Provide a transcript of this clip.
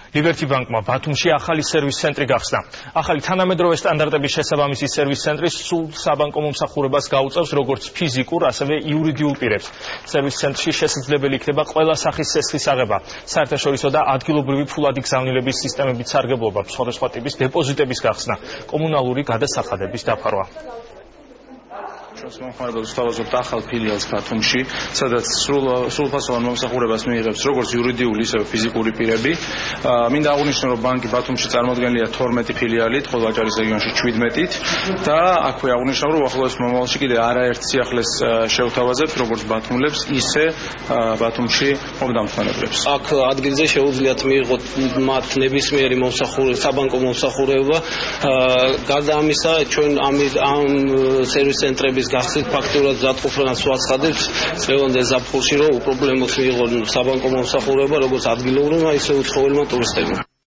Liberty Bank-მა ბათუმში ახალი სერვის ცენტრი გახსნა. ახალი თანამედროვე სტანდარტების შესაბამისი სერვის ცენტრი სულ საბანკო მომსახურებას გაუწევს როგორც ფიზიკურ, ასევე იურიდიულ პირებს. სერვის ცენტრში შესაძლებელი იქნება ყველა სახის სესხის აღება, საერთაშორისო და ადგილობრივი ფულადი გზავნილების სისტემების სარგებლობა, სხვადასხვა ტიპის დეპოზიტების გახსნა, კომუნალური გადასახადების დაფარვა. მომხმარებელს თავაზობთ ახალ ფილიალს ბათუმში, სადაც სრულფასოვან მომსახურებას მიიღებს როგორც იურიდიული, ისე ფიზიკური პირები. მინდა აღვნიშნო, რომ ბანკი ბათუმში წარმოდგენილია 12 ფილიალით, ხოლო ვაჭარის რეგიონში 17-ით და აქვე აღვნიშნო, რომ ახლოს მომავალში კიდე არაერთ სიახლეს შევთავაზებთ, როგორც ბათუმლებს, ისე ბათუმში მომდამხმარებლებს. აქ ადგილზე შეუძლიათ მიიღოთ მათ ნებისმიერი საბანკო მომსახურება. გარდა ამისა, ჩვენ ამ სერვის ცენტრების გახსნით ფაქტურად ზაფხულს ვაცხადებს წლევანდელ ზაფხულში, რომ უპრობლემოდ მიიღონ საბანკო მომსახურება როგორც ადგილობრივმა, ისე უცხოელმა ტურისტებმა.